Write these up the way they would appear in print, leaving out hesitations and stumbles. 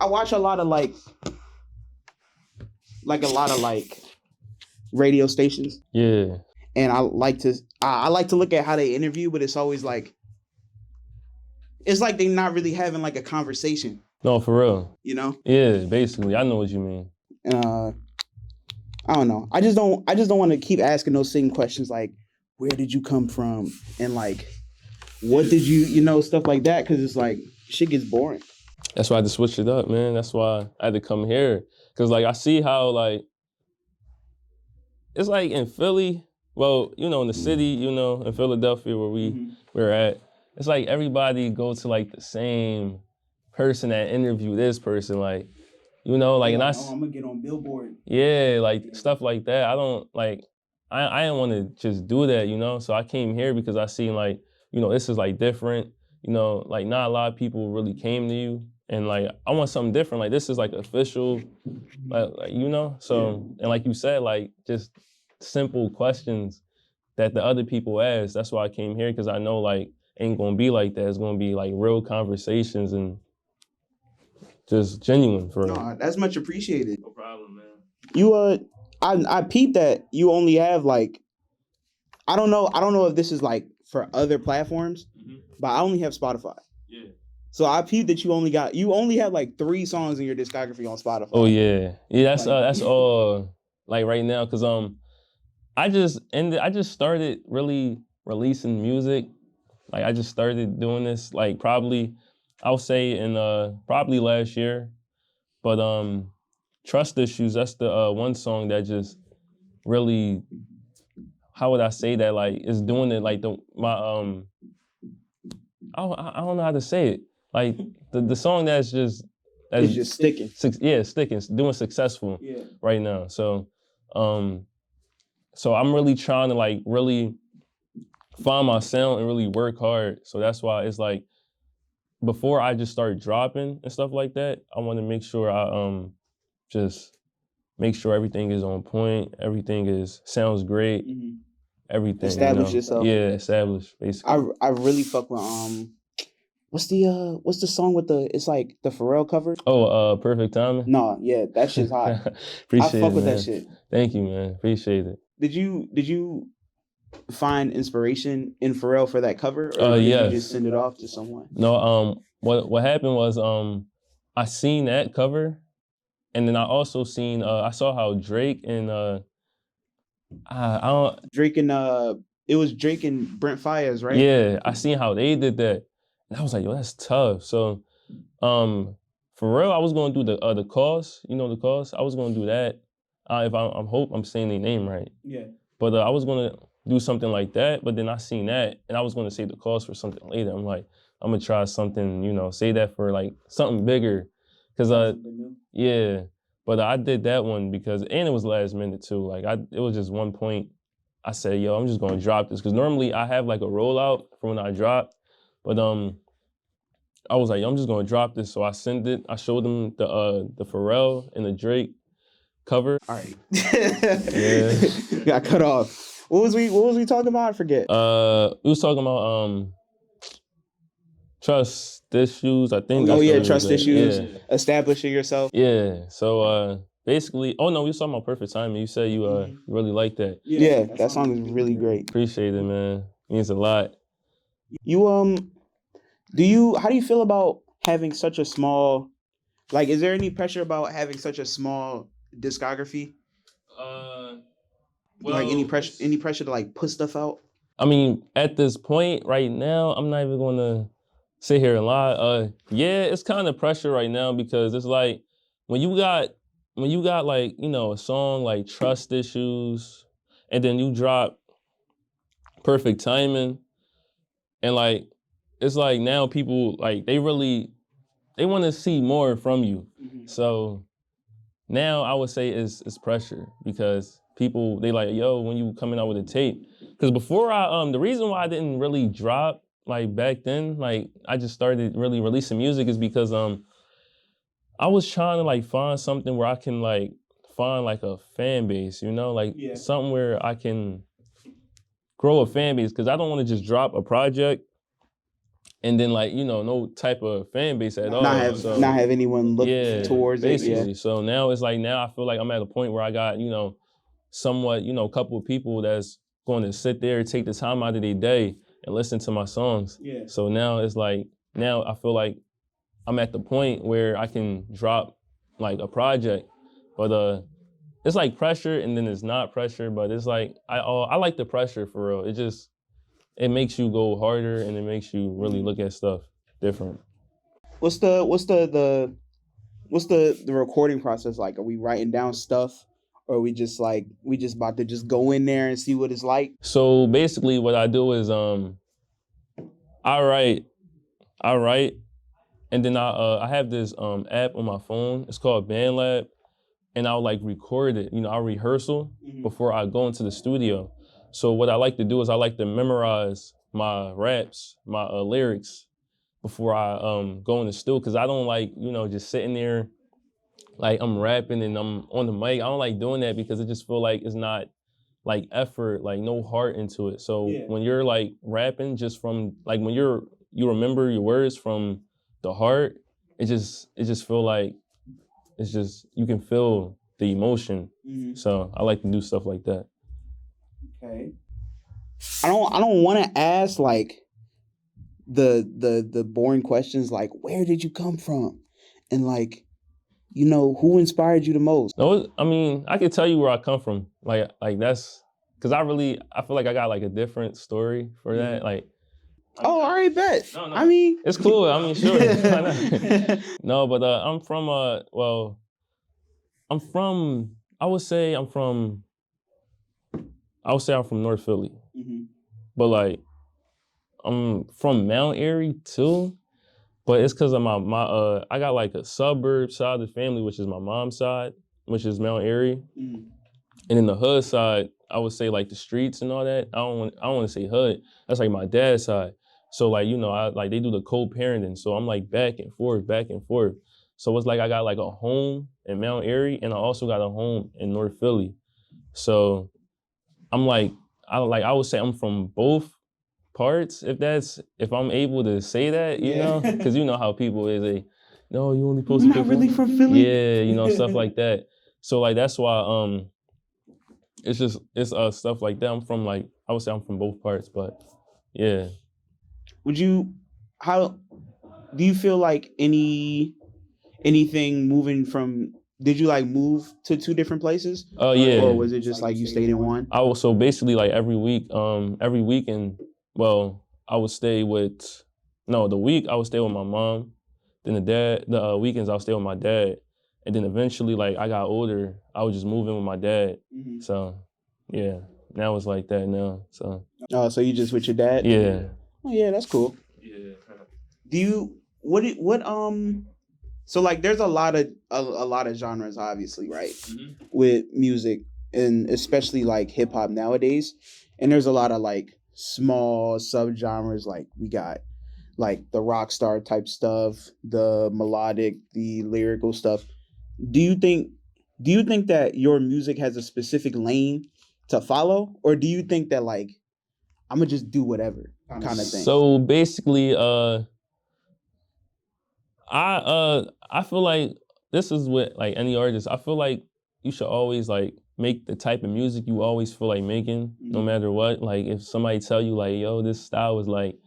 watch a lot of like a lot of like radio stations. Yeah. And I like to look at how they interview, but it's always like they're not really having like a conversation. No, for real. You know? Yeah, basically. I know what you mean. I don't know. I just don't want to keep asking those same questions like, where did you come from? And like, what did you stuff like that? Because it's like, shit gets boring. That's why I had to switch it up, man. That's why I had to come here. Because like, I see how like, it's like in Philly, well, in the city, in Philadelphia where we're at, it's like everybody go to like the same person that interview this person, like, and I'm gonna get on Billboard. Yeah, like stuff like that. I don't like, I didn't want to just do that, So I came here because I seen like, this is like different, like not a lot of people really came to you. And like, I want something different. Like this is like official, like So, and like you said, like just simple questions that the other people ask. That's why I came here, because I know like ain't gonna be like that. It's gonna be like real conversations and just genuine for real. No, that's much appreciated. No problem, man. You I peeped that you only have like, I don't know if this is like for other platforms, but I only have Spotify. Yeah. So I peeped that you only have like 3 songs in your discography on Spotify. Oh yeah. Yeah, that's all like right now, cause I just started really releasing music. Like I just started doing this like probably, I'll say in probably last year. But Trust Issues, that's the one song that just really, how would I say that, like it's doing it like I don't know how to say it. Like the song that's just sticking. Sticking, doing successful right now. So so I'm really trying to like really find my sound and really work hard. So that's why it's like, before I just start dropping and stuff like that, I want to make sure I just make sure everything is on point, everything sounds great, everything. Establish yourself. Yeah, establish basically. I really fuck with what's the song with it's like the Pharrell cover? Oh, Perfect Timing? No, yeah, that shit's hot. Appreciate it, I fuck with man. that shit. Thank you, man. Appreciate it. Did you find inspiration in Pharrell for that cover, or did yes. you just send it off to someone? No, what happened was I seen that cover, and then I also seen I saw how Drake and Drake and it was Drake and Brent Faiyaz, right? Yeah, I seen how they did that, and I was like, yo, that's tough. So Pharrell, I was gonna do the Cause, the Cause. I was gonna do that. If I hope I'm saying their name right. Yeah. But I was gonna do something like that, but then I seen that, and I was gonna save the Cause for something later. I'm like, I'm gonna try something, say that for like something bigger, cause yeah. But I did that one because, and it was last minute too. Like it was just one point. I said, yo, I'm just gonna drop this, cause normally I have like a rollout for when I drop, but I was like, yo, I'm just gonna drop this. So I sent it. I showed them the Pharrell and the Drake cover. All right. Yeah. Got cut off. What was we talking about? I forget. We was talking about Trust Issues, I think. Oh yeah, Trust Issues. Yeah. Establishing yourself. Yeah. So basically, oh no, we was talking about Perfect Timing. You said you really like that. Yeah, that song is really great. Appreciate it, man. Means a lot. You how do you feel about having such a small, like, is there any pressure about having such a small discography? Well, like any pressure to like put stuff out? I mean, at this point right now, I'm not even gonna sit here and lie. Yeah, it's kind of pressure right now, because it's like when you got like, a song like Trust Issues, and then you drop Perfect Timing, and like it's like now people like they want to see more from you. So now I would say it's pressure, because people, they like, yo, when you coming out with a tape. Because before the reason why I didn't really drop like back then, like I just started really releasing music, is because I was trying to like find something where I can like find like a fan base, something where I can grow a fan base, because I don't want to just drop a project and then like, you know, no type of fan base at all. Not have anyone look towards basically. it. Yeah. So now it's like, now I feel like I'm at a point where I got, you know, somewhat, you know, a couple of people that's going to sit there and take the time out of their day and listen to my songs. Yeah. So now it's like, now I feel like I'm at the point where I can drop like a project, but it's like pressure and then it's not pressure, but it's like, I like the pressure for real. It makes you go harder and it makes you really look at stuff different. What's the recording process like? Are we writing down stuff, or are we just about to just go in there and see what it's like? So basically what I do is I write, and then I have this app on my phone. It's called Bandlab, and I'll like record it. You know, I'll rehearsal before I go into the studio. So what I like to do is I like to memorize my raps, my lyrics before I go in the studio, because I don't like, you know, just sitting there like I'm rapping and I'm on the mic. I don't like doing that because it just feel like it's not like effort, like no heart into it. So when you're like rapping just from like when you remember your words from the heart, it just feel like it's just, you can feel the emotion. So I like to do stuff like that. Okay. I don't want to ask like the boring questions like where did you come from, and like, you know, who inspired you the most? No, I mean, I can tell you where I come from. Like that's because I feel like I got like a different story for that. Like, oh, all right, bet. No. I mean, it's cool. I mean, sure. No, but I'm from I would say I'm from North Philly. But like, I'm from Mount Airy too. But it's because of my I got like a suburb side of the family, which is my mom's side, which is Mount Airy. And then the hood side, I would say like the streets and all that. I don't want to say hood. That's like my dad's side. So like, you know, they do the co-parenting. So I'm like back and forth. So it's like I got like a home in Mount Airy, and I also got a home in North Philly. So I'm like, I would say I'm from both parts, if I'm able to say that, you know, because you know how people is, no, you only supposed to not really from Philly. Yeah, you know, stuff like that. So like that's why it's stuff like that. I would say I'm from both parts, but yeah. How do you feel like anything moving from? Did you like move to two different places? Yeah. Or was it just like you stayed in one? So basically like every weekend, well, I would stay with my mom. Then the weekends I would stay with my dad. And then eventually, like I got older, I would just move in with my dad. So yeah, now it's like that now. So. Oh, so you just with your dad? Yeah. Oh yeah, that's cool. Yeah. Do you so like there's a lot of genres, obviously, right? With music, and especially like hip hop nowadays. And there's a lot of like small subgenres, like we got like the rock star type stuff, the melodic, the lyrical stuff. Do you think that your music has a specific lane to follow, or do you think that like I'm gonna just do whatever kind of thing? So basically, I feel like this is with like any artist. I feel like you should always like make the type of music you always feel like making, no matter what. Like if somebody tell you like, yo, this style is like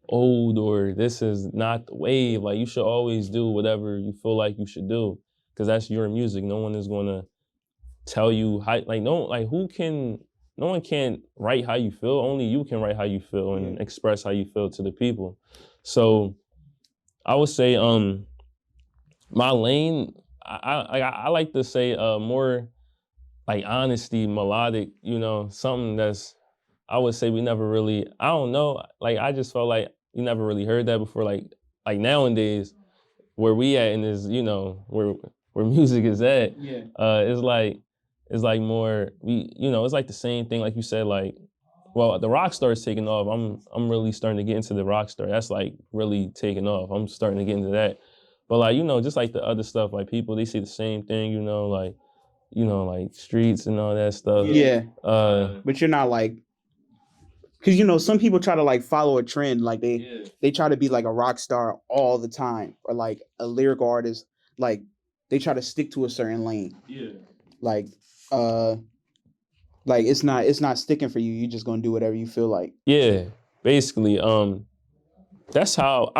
old or this is not the wave, like you should always do whatever you feel like you should do, because that's your music. No one is gonna tell you how, like no one can write how you feel. Only you can write how you feel and express how you feel to the people. So I would say my lane, I like to say more like honesty, melodic, you know, something that's, I would say we never really, I don't know, like I just felt like you never really heard that before. Like nowadays, where we at in this, you know, where music is at, it's like more, it's like the same thing, like you said, like, well, the rock star is taking off. I'm really starting to get into the rock star. That's like really taking off. I'm starting to get into that. But like, just like the other stuff, like people, they see the same thing, like streets and all that stuff. Yeah. But you're not like Because, you know, some people try to like follow a trend. Like they try to be like a rock star all the time, or like a lyrical artist. Like they try to stick to a certain lane. Yeah. Like like it's not sticking for you. You're just gonna do whatever you feel like. Yeah, basically. That's how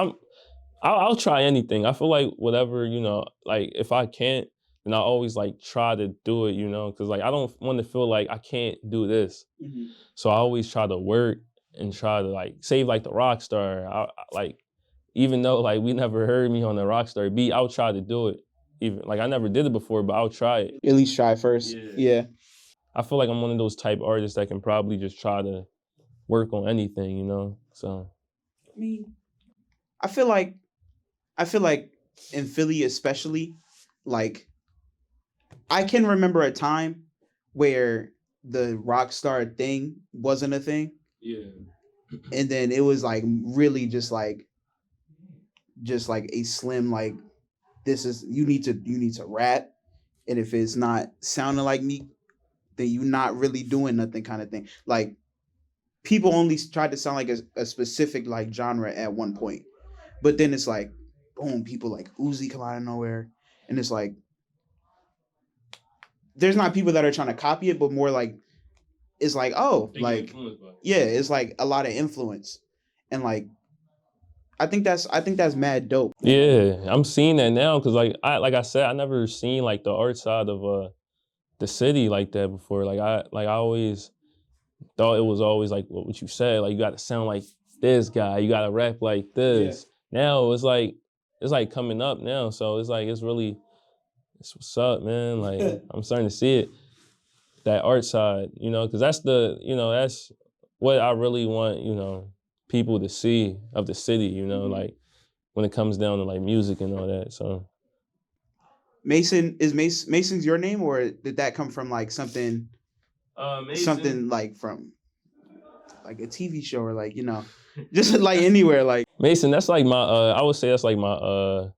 I'll try anything. I feel like whatever, you know, like if I can't, then I always like try to do it, you know, because like I don't want to feel like I can't do this. Mm-hmm. So I always try to work and try to like save like the rock star. Like even though like we never heard me on the rock star beat, I'll try to do it. Even like I never did it before, but I'll try it. At least try first. Yeah. I feel like I'm one of those type artists that can probably just try to work on anything, you know. So I mean, I feel like in Philly especially, like I can remember a time where the rock star thing wasn't a thing. yeah. And then it was like really just like a slim like this is you need to rap, and if it's not sounding like me, then you're not really doing nothing kind of thing. Like people only tried to sound like a specific like genre at one point, but then it's like boom, people like Uzi come out of nowhere, and it's like there's not people that are trying to copy it, but more like it's like oh like yeah, it's like a lot of influence, and like I think that's mad dope. Yeah, I'm seeing that now because like I said, I never seen like the art side of the city like that before. I always thought it was always like what you said, like you got to sound like this guy, you got to rap like this. Yeah. Now it's like coming up now, so it's like it's what's up, man. Like I'm starting to see it, that art side, you know, because that's that's what I really want, you know, people to see of the city, you know, like when it comes down to like music and all that. So Mason's your name, or did that come from like something something like from like a TV show, or like, you know, just like anywhere? Like Mason, that's like my I would say that's like my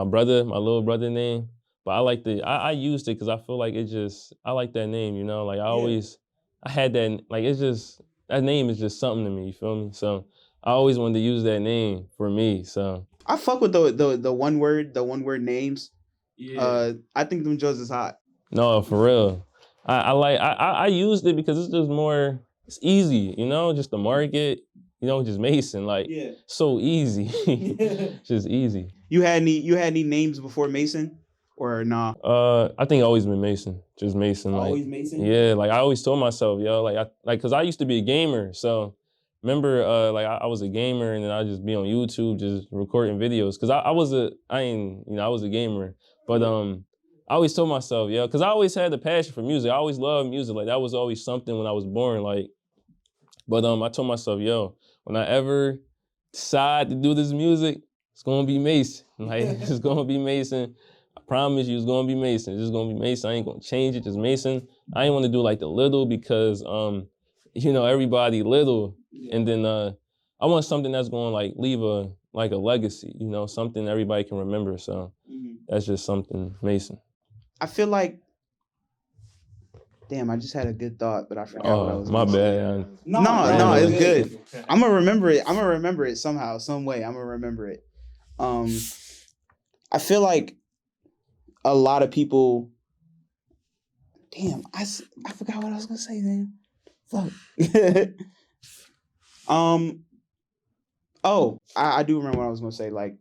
brother, my little brother name. But I used it because I feel like I like that name, you know, like I had that, like it's just, that name is just something to me, you feel me? So I always wanted to use that name for me, so. I fuck with the one word names. Yeah. I think them Joes is hot. No, for real. I used it because it's just more, it's easy, you know, just the market, you know, just Mason, like so easy. Just easy. You had any names before Mason? Or nah? I think always been Mason. Just Mason. Like, always Mason? Yeah, like I always told myself, yo, cause I used to be a gamer. So remember, I was a gamer, and then I just be on YouTube just recording videos. Cause I was a gamer. But I always told myself, yo, cause I always had the passion for music. I always loved music. Like that was always something when I was born. Like, but I told myself, yo, when I ever decide to do this music, it's gonna be Mason. Like it's gonna be Mason. I promise you, it's gonna be Mason. It's just gonna be Mason. I ain't gonna change it. Just Mason. I ain't want to do like the little because, you know, everybody little, and then I want something that's gonna like leave a legacy. You know, something everybody can remember. So that's just something Mason. I feel like, damn, I just had a good thought, but I forgot what I was. My bad. No, it's good. I'm gonna remember it. I'm gonna remember it somehow, some way. I'm gonna remember it. I feel like a lot of people. Damn, I forgot what I was gonna say then. Fuck. I do remember what I was gonna say. Like,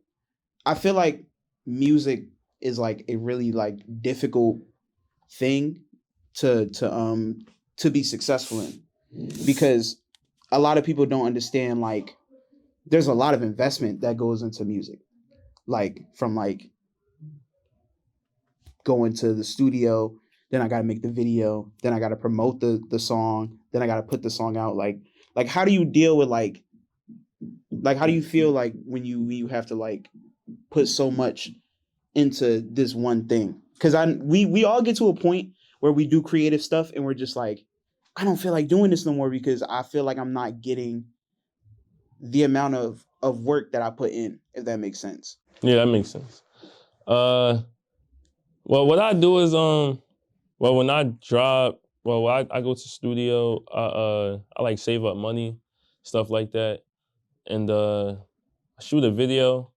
I feel like music is like a really like difficult thing to be successful in, because a lot of people don't understand, like there's a lot of investment that goes into music, like from like going to the studio, then I got to make the video, then I got to promote the song, then I got to put the song out. Like how do you deal with like how do you feel like when you have to like put so much into this one thing? Because we all get to a point where we do creative stuff and we're just like, I don't feel like doing this no more because I feel like I'm not getting the amount of work that I put in, if that makes sense. Yeah, that makes sense. Well, what I do is when I drop well, I go to studio. I like save up money, stuff like that, and I shoot a video.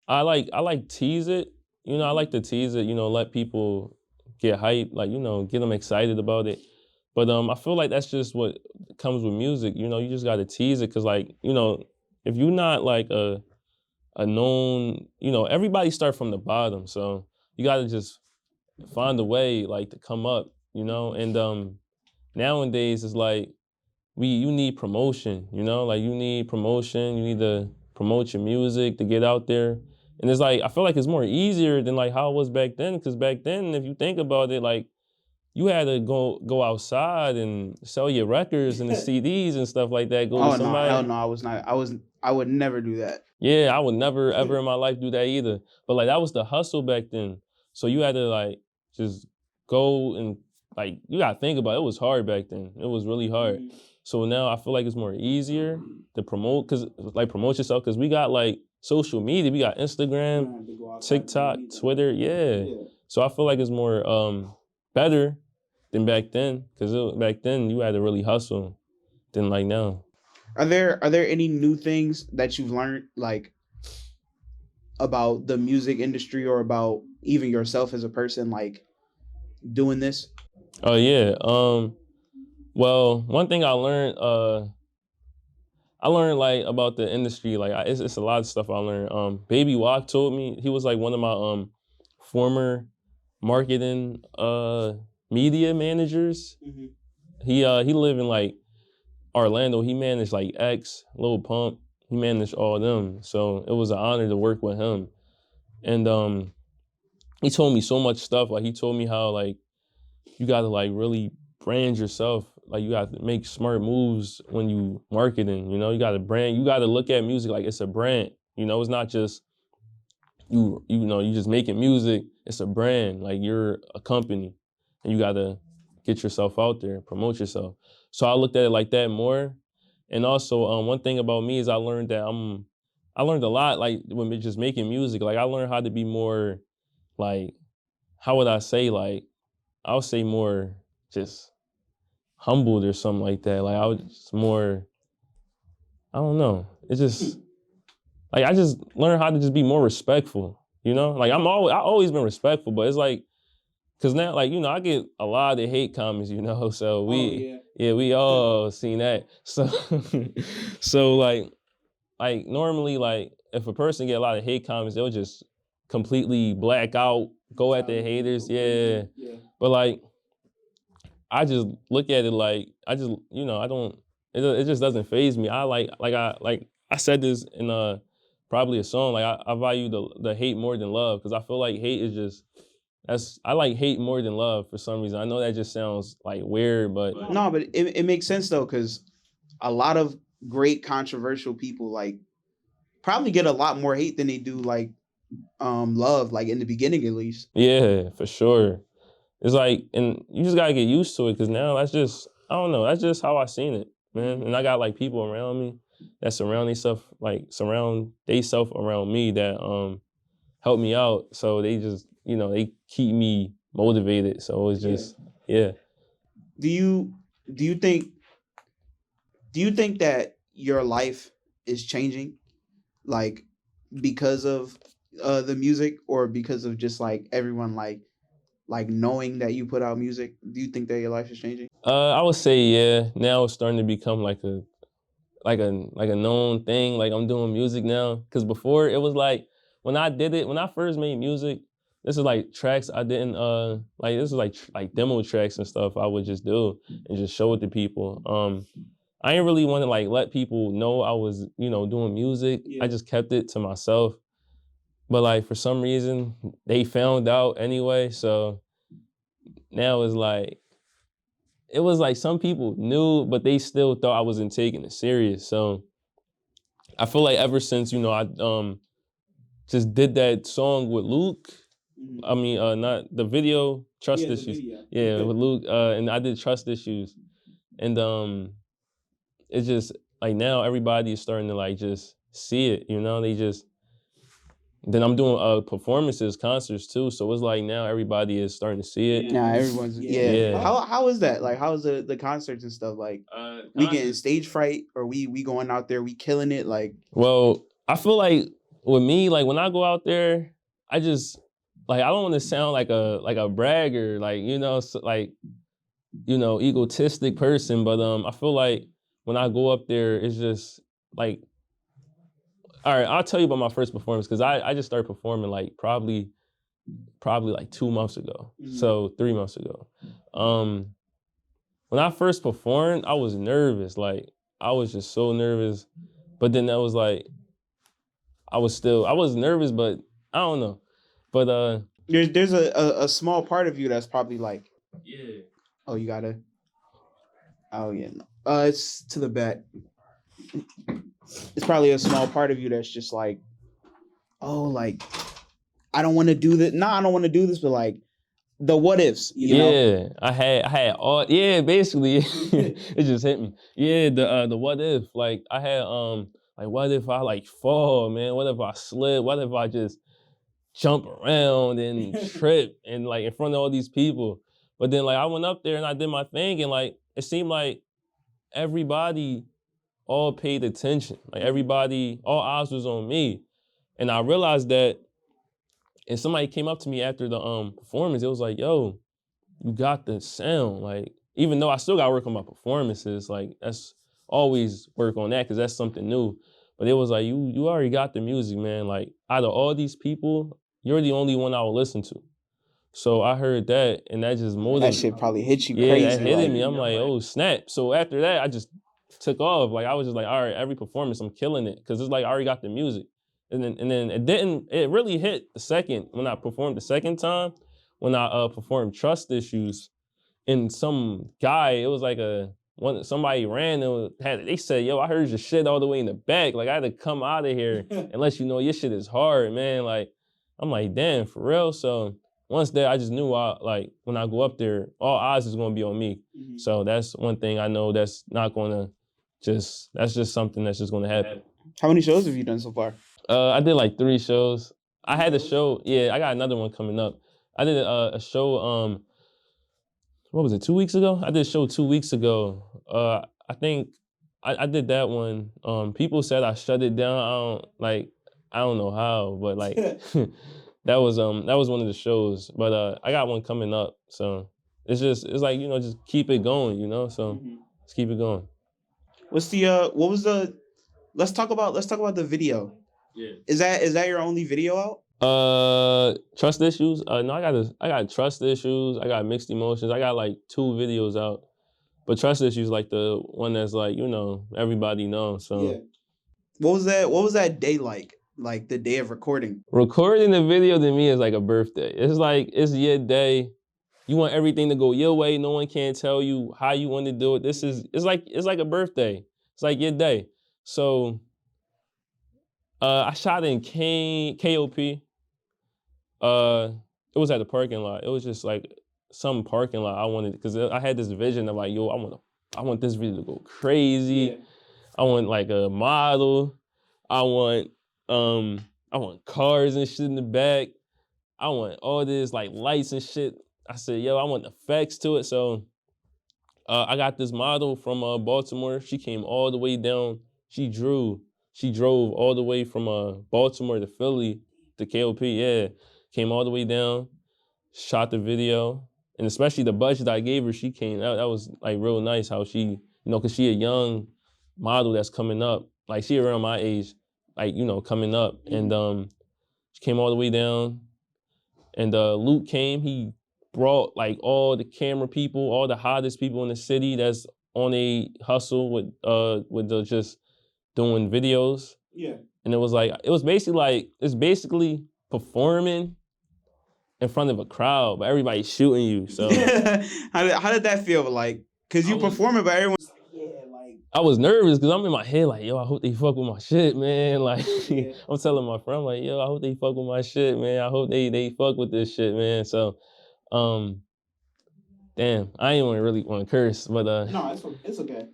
I like tease it. You know, I like to tease it. You know, let people get hype, like get them excited about it. But I feel like that's just what comes with music. You know, you just got to tease it because, like, if you're not like a known, everybody start from the bottom, so you got to just find a way like to come up. And nowadays it's like you need promotion. Like you need promotion. You need to promote your music to get out there. And it's like I feel like it's more easier than like how it was back then. Because back then, if you think about it, like you had to go outside and sell your records and the CDs and stuff like that. Go Oh to no, somebody. hell no, I was not. I would never do that. Yeah, I would never ever in my life do that either. But like that was the hustle back then. So you had to like just go and like you gotta think about it. It was hard back then. It was really hard. So now I feel like it's more easier to promote promote yourself because we got like social media. We got Instagram, TikTok, Twitter. Yeah. So I feel like it's more better than back then because back then you had to really hustle than like now. Are there any new things that you've learned like about the music industry or about even yourself as a person like doing this? Oh yeah. Well, one thing I learned like about the industry. Like it's a lot of stuff I learned. Baby Walk told me he was like one of my former marketing media managers. He lived in like Orlando. He managed like X, Lil Pump. He managed all them. So it was an honor to work with him. And he told me so much stuff. Like he told me how like you gotta like really brand yourself. Like you got to make smart moves when you marketing. You got to brand. You got to look at music like it's a brand. It's not just you just making music. It's a brand. Like you're a company, and you got to get yourself out there, promote yourself. So I looked at it like that more. And also, one thing about me is I learned a lot like when just making music. Like I learned how to be more, like, how would I say, like, I'll say more just humbled or something like that. Like I was just more, I don't know. It's just like I just learned how to just be more respectful. Like I always been respectful, but it's like, cause now like I get a lot of hate comments. So we all seen that. So so like normally like if a person get a lot of hate comments, they'll just completely black out, go at their haters. Yeah. But like I just look at it like I just I don't it just doesn't faze me. I said this in probably a song, like I value the hate more than love because I feel like hate is just I like hate more than love for some reason. I know that just sounds like weird, but No, but it makes sense though because a lot of great controversial people like probably get a lot more hate than they do like love, like in the beginning at least. yeah, for sure. It's like, and you just gotta get used to it because now that's just, I don't know, that's just how I seen it, man. And I got like people around me that surround themselves around me that help me out. So they just, they keep me motivated. So it's just, yeah. Do you think that your life is changing like because of the music or because of just like everyone like knowing that you put out music? Do you think that your life is changing? I would say yeah. Now it's starting to become like a known thing. Like I'm doing music now. Cause before it was like when I first made music, this is like tracks I didn't like this is like demo tracks and stuff I would just do and just show it to people. I didn't really want to like let people know I was, doing music. I just kept it to myself. But like for some reason they found out anyway. So now it's like it was like some people knew, but they still thought I wasn't taking it serious. So I feel like ever since, I just did that song with Luke. I mean, not the video, Trust Issues. Yeah, with Luke, and I did Trust Issues. And it's just like now everybody is starting to like just see it, Then I'm doing performances, concerts too. So it's like now everybody is starting to see it. Nah, everyone's Yeah. How is that? Like, how's the concerts and stuff? Like, we getting stage fright, or we going out there, we killing it? Like, Well, I feel like with me, like when I go out there, I just like I don't want to sound like a bragger, like like egotistic person, but I feel like when I go up there, it's just like, all right, I'll tell you about my first performance because I just started performing like probably like 2 months ago, so 3 months ago. When I first performed, I was nervous, like I was just so nervous, but then that was like I was nervous, but I don't know, but there's a small part of you that's probably like, yeah. Oh, you gotta. Oh yeah. No. It's to the back. It's probably a small part of you that's just like, oh, like, I don't want to do this. Nah, I don't want to do this, but like, the what ifs, you know? Yeah, I had all, yeah, basically, it just hit me. Yeah, the what if, like I had like what if I like fall, man? What if I slip? What if I just jump around and trip and like in front of all these people? But then like I went up there and I did my thing and like it seemed like everybody all paid attention. Like everybody, all eyes was on me. And I realized that, and somebody came up to me after the performance, it was like, yo, you got the sound. Like, even though I still got to work on my performances, like that's always work on that because that's something new. But it was like, you already got the music, man. Like, out of all these people, you're the only one I will listen to. So I heard that, and that just more That shit probably hit you yeah, crazy. that hit like, me. I'm like, oh snap. So after that, I just took off. Like I was just like, all right, every performance, I'm killing it. Cause it's like I already got the music. And then it really hit the second, when I performed the second time, when I performed Trust Issues, and some guy, it was like somebody ran and they said, yo, I heard your shit all the way in the back. Like I had to come out of here and let you know your shit is hard, man. Like, I'm like, damn, for real? So once there, I just knew like when I go up there, all eyes is gonna be on me. So that's one thing I know that's not gonna that's just something that's just gonna happen. How many shows have you done so far? I did like 3 shows. I had a show, yeah, I got another one coming up. I did a show, what was it, 2 weeks ago? I did a show 2 weeks ago. I think I did that one. People said I shut it down. I don't know how, but like that was one of the shows. But I got one coming up. So it's like, just keep it going, So let's keep it going. What's the what was the let's talk about the video. Yeah. Is that your only video out? Trust Issues. No, I got Trust Issues. I got Mixed Emotions. I got like 2 videos out, but Trust Issues like the one that's like everybody knows. So yeah. What was that day like? Like the day of recording? Recording the video to me is like a birthday. It's like it's your day. You want everything to go your way. No one can tell you how you want to do it. It's like a birthday. It's like your day. So I shot in KOP. It was at the parking lot. It was just like some parking lot I wanted, because I had this vision of like, yo, I want this video to go crazy. Yeah. I want like a model. I want cars and shit in the back. I want all this like lights and shit. I said, yo, I want effects to it. So I got this model from Baltimore. She came all the way down. She drove all the way from Baltimore to Philly to KOP. Yeah, came all the way down, shot the video, and especially the budget I gave her, she came. That was like real nice how she, because she a young model that's coming up. Like she around my age, like coming up, and she came all the way down. And Luke came. He brought like all the camera people, all the hottest people in the city that's on a hustle with the just doing videos. Yeah. And it's basically performing in front of a crowd, but everybody's shooting you. So how did that feel? Like, cause you performing, but everyone's like, yeah, like. I was nervous because I'm in my head like, yo, I hope they fuck with my shit, man. Like, yeah. I'm telling my friend, like, yo, I hope they fuck with my shit, man. I hope they fuck with this shit, man. So, damn, I ain't really want to curse, but no, it's okay.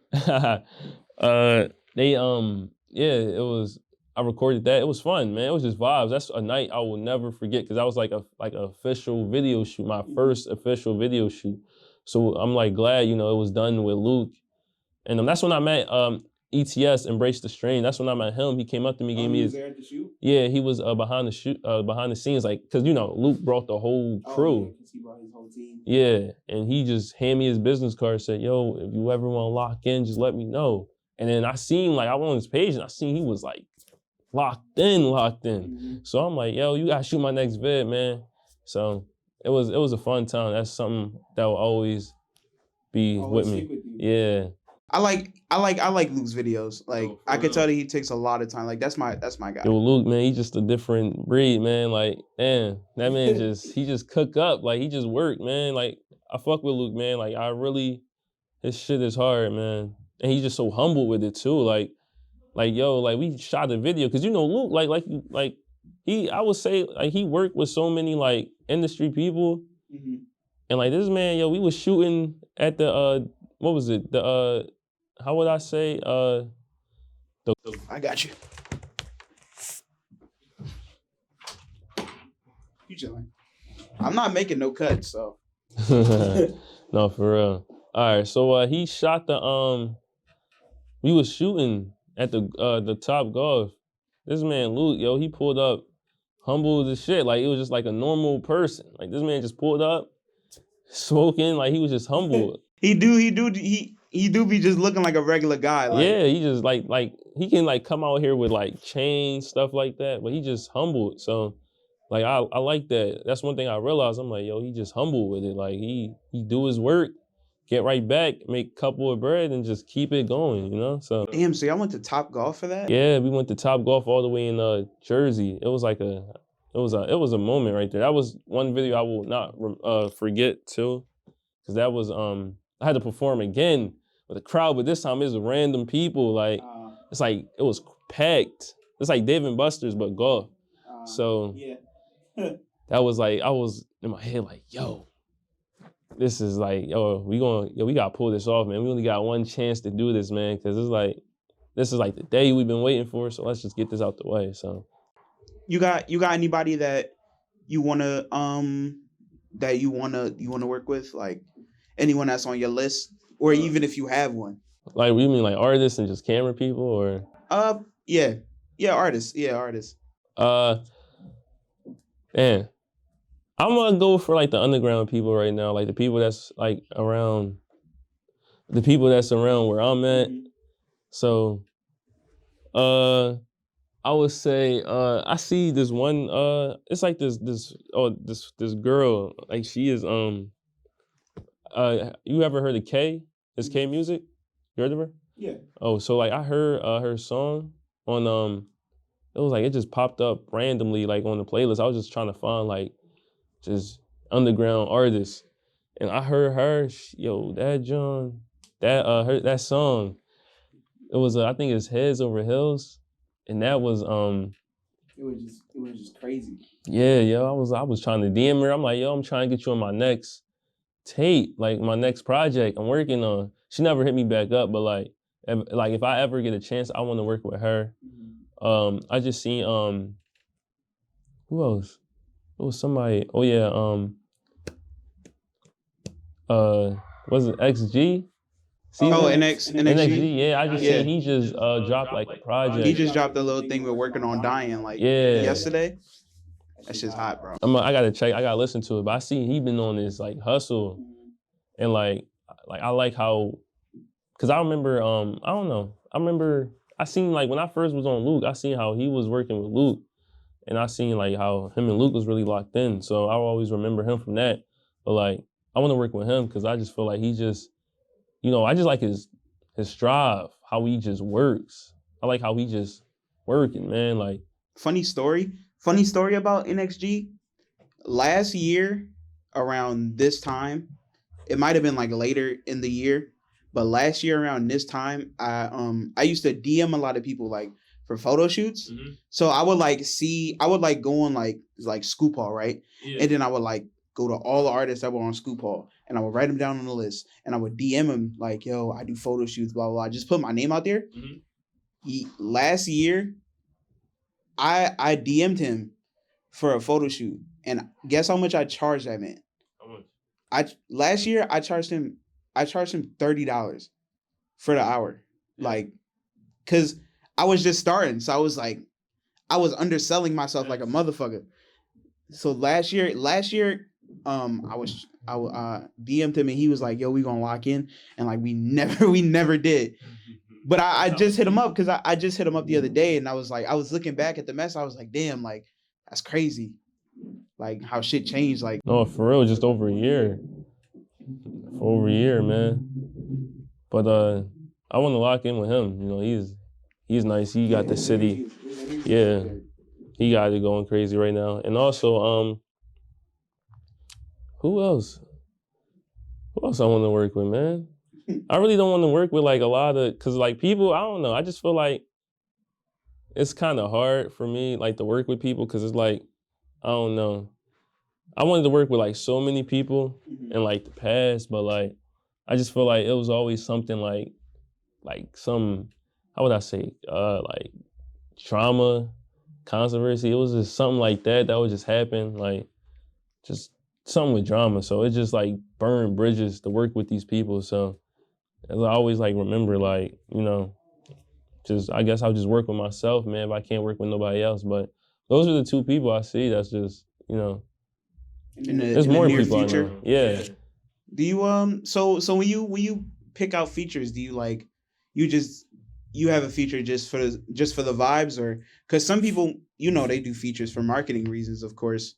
they yeah, it was. I recorded that. It was fun, man. It was just vibes. That's a night I will never forget because that was like a official video shoot, my first official video shoot. So I'm like glad, you know, it was done with Luke. And that's when I met ETS, Embrace the Strain. That's when I met him. He came up to me, gave me his. There at the shoot? Yeah, he was behind the scenes, like, cause you know Luke brought the whole crew. Yeah, 'cause he brought his whole team. Yeah, and he just handed me his business card, said, "Yo, if you ever want to lock in, just let me know." And then I seen, like, I went on his page and I seen he was like locked in. Mm-hmm. So I'm like, "Yo, you gotta shoot my next vid, man." So it was a fun time. That's something that will always be with me. With you. Yeah. I like Luke's videos. Like I could tell that he takes a lot of time. Like that's my guy. Yo, Luke, man, he just a different breed, man. Like, man, that man he just cook up. Like, he just work, man. Like, I fuck with Luke, man. Like, his shit is hard, man. And he's just so humble with it too. Like, yo, like we shot a video, cause you know Luke, I would say, like, he worked with so many like industry people, and like this man, yo, we was shooting at the what was it? How would I say? I got you. You chilling? I'm not making no cuts, so. No, for real. All right, so he shot the we was shooting at the Top Golf. This man Luke, yo, he pulled up humble as shit. Like, it was just like a normal person. Like, this man just pulled up, smoking, like he was just humble. He do be just looking like a regular guy. Like. Yeah, he just like he can like come out here with like chains, stuff like that, but he just humbled. So like I like that. That's one thing I realized. I'm like, yo, he just humble with it. Like he do his work, get right back, make a couple of bread, and just keep it going, you know? So damn, so y'all went to Top Golf for that? Yeah, we went to Top Golf all the way in Jersey. It was a moment right there. That was one video I will not forget too, because that was I had to perform again with a crowd, but this time it was random people. Like it's like it was packed. It's like Dave and Buster's but golf. So yeah. That was like I was in my head like, yo, this is like, we gotta pull this off, man. We only got one chance to do this, man, because this is like the day we've been waiting for. So let's just get this out the way. So you got anybody that you wanna work with, like anyone that's on your list, or even if you have one? Like, you mean like artists and just camera people, or? Yeah, artists. Yeah, artists. Man, I'm gonna go for like the underground people right now, like the people that's like around, the people that's around where I'm at. So, I would say I see this one. It's like this girl. Like, she is you ever heard of K? It's K Music. You heard of her? Yeah. Oh, so like I heard her song on it was like it just popped up randomly like on the playlist. I was just trying to find like just underground artists, and I heard her. That song. It was I think it's Heads Over Hills, and that was It was just crazy. Yeah, yo, I was trying to DM her. I'm like, yo, I'm trying to get you on my next tape, like my next project I'm working on. She never hit me back up, but like if I ever get a chance, I want to work with her. I just seen who else? It was somebody. Oh yeah, was it XG? NXG. Yeah, I just seen he just dropped like a project. He just dropped a little thing we're working on dying like yesterday. That shit's hot, bro. I gotta check. I gotta listen to it. But I see he been on this like hustle, and like I like how, cause I remember I don't know. I seen like when I first was on Luke, I seen how he was working with Luke, and I seen like how him and Luke was really locked in. So I always remember him from that. But like I want to work with him because I just feel like he just, I just like his drive, how he just works. I like how he just working, man. Like, funny story about NXG. Last year, around this time, it might have been like later in the year, but last year around this time, I used to DM a lot of people like for photo shoots. Mm-hmm. So I would go on like Scoop Hall, right? Yeah. And then I would like go to all the artists that were on Scoop Hall, and I would write them down on the list, and I would DM them like, yo, I do photo shoots, blah, blah, blah. Just put my name out there. Mm-hmm. Last year, I DM'd him for a photo shoot, and guess how much I charged that man? How much? Last year I charged him $30 for the hour, like, cause I was just starting, so I was like, I was underselling myself like a motherfucker. So last year, I DM'd him and he was like, "Yo, we gonna lock in," and like we never did. But I just hit him up because I just hit him up the other day, and I was looking back at the mess, I was like, "Damn, like that's crazy, like how shit changed." Like, No, for real, just over a year. For over a year, man. But I want to lock in with him. You know, he's nice. He got the city. Yeah, he got it going crazy right now. And also, who else? Who else I want to work with, man? I really don't want to work with like a lot of, cause like people, I don't know. I just feel like it's kind of hard for me like to work with people, cause it's like, I don't know. I wanted to work with like so many people in like the past, but like I just feel like it was always something like some, how would I say, like trauma, controversy. It was just something like that would just happen, like just something with drama. So it just like burned bridges to work with these people. So I always like remember, like, you know, just I guess I'll just work with myself, man, if I can't work with nobody else. But those are the two people I see that's just, you know, there's more near people future. I know. Yeah. Do you so when you pick out features, do you like you have a feature just for the vibes, or because some people, you know, they do features for marketing reasons, of course,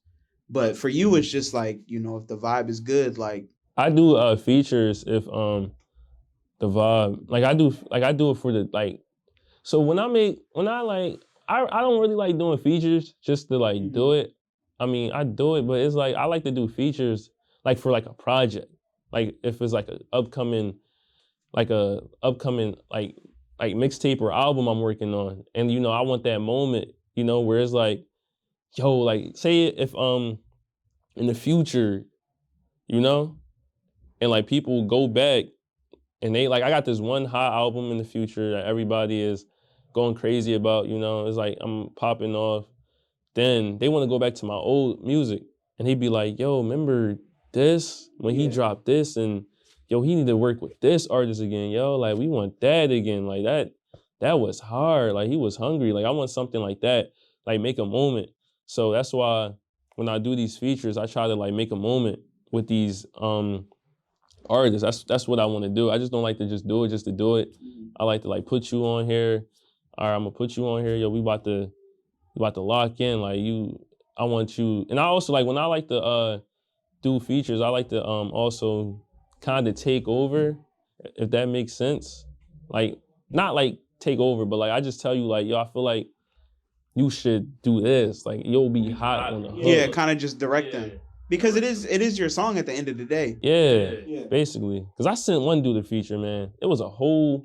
but for you it's just like, you know, if the vibe is good, like I do features if the vibe, like I do it for the like, so when I don't really like doing features just to like do it. I mean, I do it, but it's like I like to do features like for like a project. Like if it's like a upcoming like mixtape or album I'm working on. And you know, I want that moment, you know, where it's like, yo, like say if in the future, you know, and like people go back and they like, I got this one hot album in the future that everybody is going crazy about, you know, it's like I'm popping off. Then they want to go back to my old music and he'd be like, yo, remember this when he dropped this, and yo, he need to work with this artist again, yo, like we want that again, like that was hard, like he was hungry, like I want something like that, like make a moment. So that's why when I do these features, I try to like make a moment with these artists. That's what I want to do. I just don't like to just do it just to do it. I like to like put you on here. All right, I'm gonna put you on here, yo, we about to lock in, like I want you. And I also like when I like to do features, I like to also kind of take over, if that makes sense. Like not like take over, but like I just tell you like, yo, I feel like you should do this. Like you'll be hot on the hook. Yeah, kind of just direct them. Because it is your song at the end of the day. Yeah. Basically. Cause I sent one dude a feature, man. It was a whole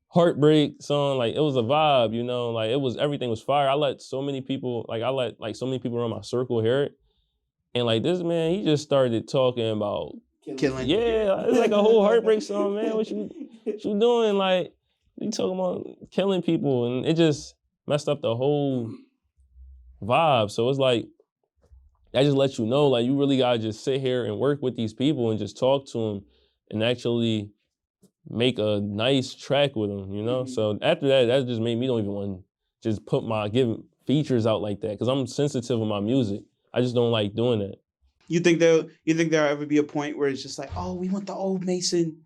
heartbreak song, like it was a vibe, you know, like everything was fire. I let so many people around my circle hear it. And like this man, he just started talking about Killing. Yeah, it's like a whole heartbreak song, man. What you doing? Like, you talking about killing people, and it just messed up the whole vibe. So it's like, that just lets you know, like, you really gotta just sit here and work with these people and just talk to them and actually make a nice track with them, you know? So after that just made me don't even want to just give features out like that, because I'm sensitive with my music. I just don't like doing that. You think there'll ever be a point where it's just like, oh, we want the old Mason?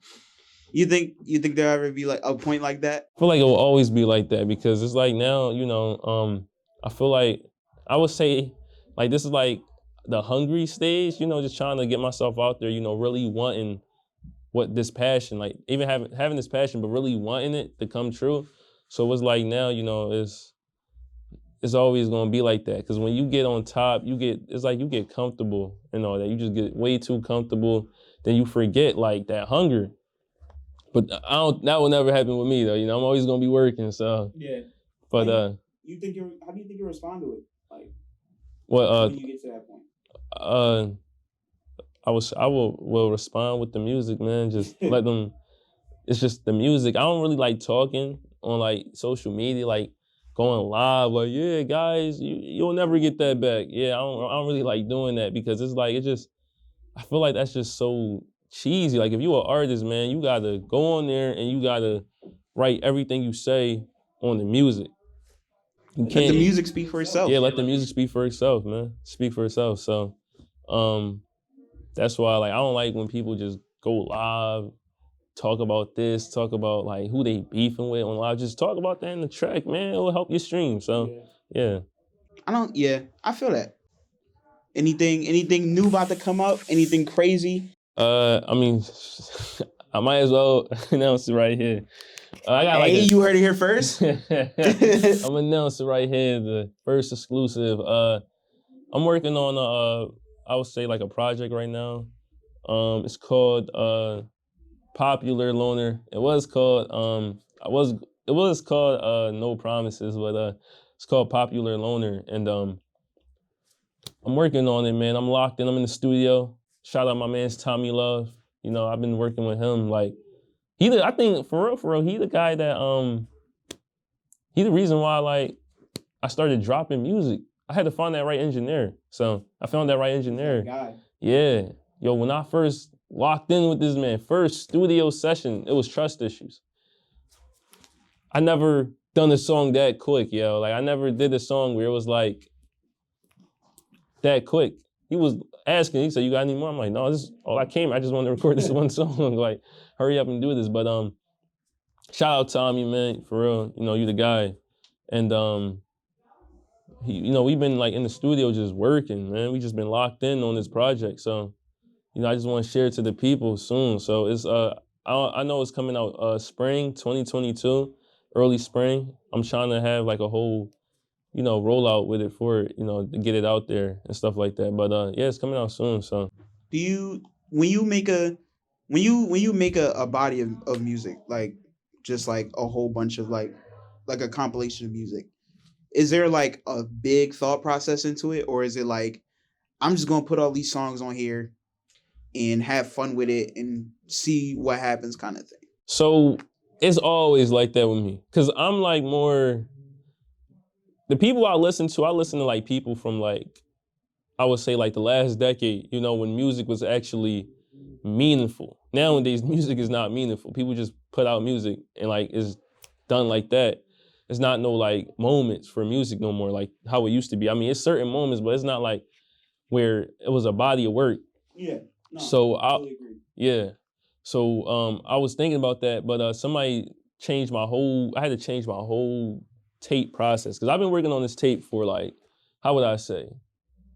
You think there'll ever be like a point like that? I feel like it will always be like that, because it's like now, you know, I feel like I would say like this is like the hungry stage, you know, just trying to get myself out there, you know, really wanting what this passion, like even having this passion, but really wanting it to come true. So it's like now, you know, it's always gonna be like that. Cause when you get on top, it's like you get comfortable and all that. You just get way too comfortable, then you forget like that hunger. But that will never happen with me though. You know, I'm always gonna be working, so. Yeah. But how do you think you respond to it? Like when you get to that point? I will respond with the music, man. Just let them. It's just the music. I don't really like talking on like social media. Like going live, like, yeah, guys, you'll never get that back. Yeah, I don't really like doing that because it's like, I feel like that's just so cheesy. Like if you're an artist, man, you gotta go on there and you gotta write everything you say on the music. You Let the music speak for itself. Yeah, let the music speak for itself, man. Speak for itself. So that's why like I don't like when people just go live, talk about this, talk about like who they beefing with on live. Just talk about that in the track, man. It will help your stream. So yeah. I feel that. Anything new about to come up? Anything crazy? I mean, I might as well announce it right here. I got you heard it here first. I'm announcing right here the first exclusive. I'm working on I would say like a project right now. It's called Popular Loner. It was called No Promises, but it's called Popular Loner, and I'm working on it, man. I'm locked in. I'm in the studio. Shout out my man's Tommy Love. You know, I've been working with him. Like, I think for real, he the guy that he the reason why like I started dropping music. I had to find that right engineer. So I found that right engineer. Guy. Yeah. Yo, when I first locked in with this man, first studio session, it was trust issues. I never done a song that quick, yo. Like I never did a song where it was like that quick. He was asking, he said, you got any more? I'm like, no, this is all I came. I just wanted to record this one song. Like, hurry up and do this. But shout out Tommy, man, for real. You know, you the guy. And we've been like in the studio just working, man. We just been locked in on this project. So, I just want to share it to the people soon. So it's I know it's coming out spring 2022, early spring. I'm trying to have like a whole rollout with it for it, to get it out there and stuff like that. But yeah, it's coming out soon. So do you when you make a body of music, like just like a whole bunch of like a compilation of music, is there like a big thought process into it, or is it like I'm just gonna put all these songs on here and have fun with it and see what happens kind of thing? So it's always like that with me, because I'm like more the people I listen to like people from like, I would say like the last decade, when music was actually meaningful. Nowadays, music is not meaningful. People just put out music and like it's done like that. It's not no like moments for music no more, like how it used to be. I mean, it's certain moments, but it's not like where it was a body of work. Yeah. No, so I totally agree. Yeah. So I was thinking about that, but somebody I had to change my whole tape process, because I've been working on this tape for like, how would I say?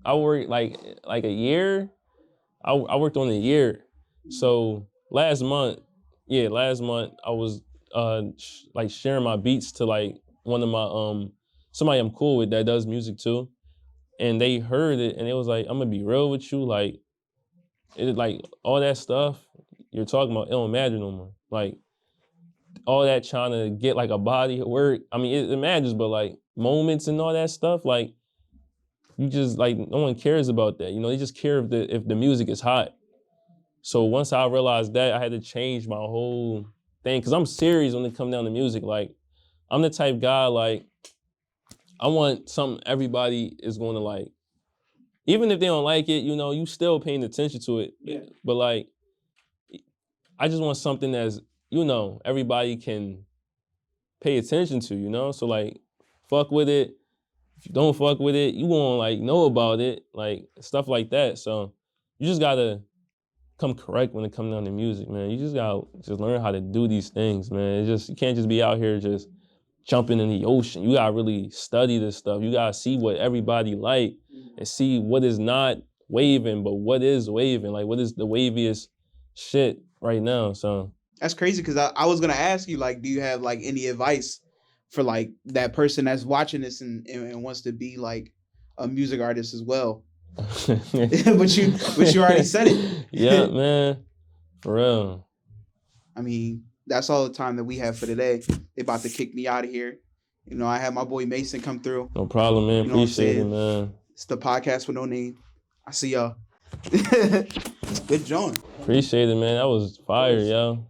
I worked like a year. I worked on a year. So last month I was like sharing my beats to like one of my somebody I'm cool with that does music too, and they heard it and it was like, I'm gonna be real with you, like like all that stuff you're talking about, it don't matter no more. Like all that trying to get like a body of work, I mean, it matters, but like moments and all that stuff, like you just like, no one cares about that. They just care if the music is hot. So once I realized that, I had to change my whole thing, because I'm serious when it comes down to music. Like I'm the type guy, like I want something everybody is going to like. Even if they don't like it, you still paying attention to it. Yeah. But like, I just want something that's, everybody can pay attention to, So like, fuck with it. If you don't fuck with it, you won't like know about it, like stuff like that. So you just gotta come correct when it comes down to music, man. You just gotta learn how to do these things, man. You can't just be out here just jumping in the ocean. You gotta really study this stuff. You gotta see what everybody like and see what is not waving, but what is waving. Like what is the waviest shit right now. So that's crazy, because I was gonna ask you, like, do you have like any advice for like that person that's watching this and wants to be like a music artist as well? but you already said it. Yeah, man. For real. I mean, that's all the time that we have for today. They about to kick me out of here. I had my boy Mason come through. No problem, man. Appreciate it, man. It's the podcast with no name. I see y'all. Good joint. Appreciate it, man. That was fire, yo.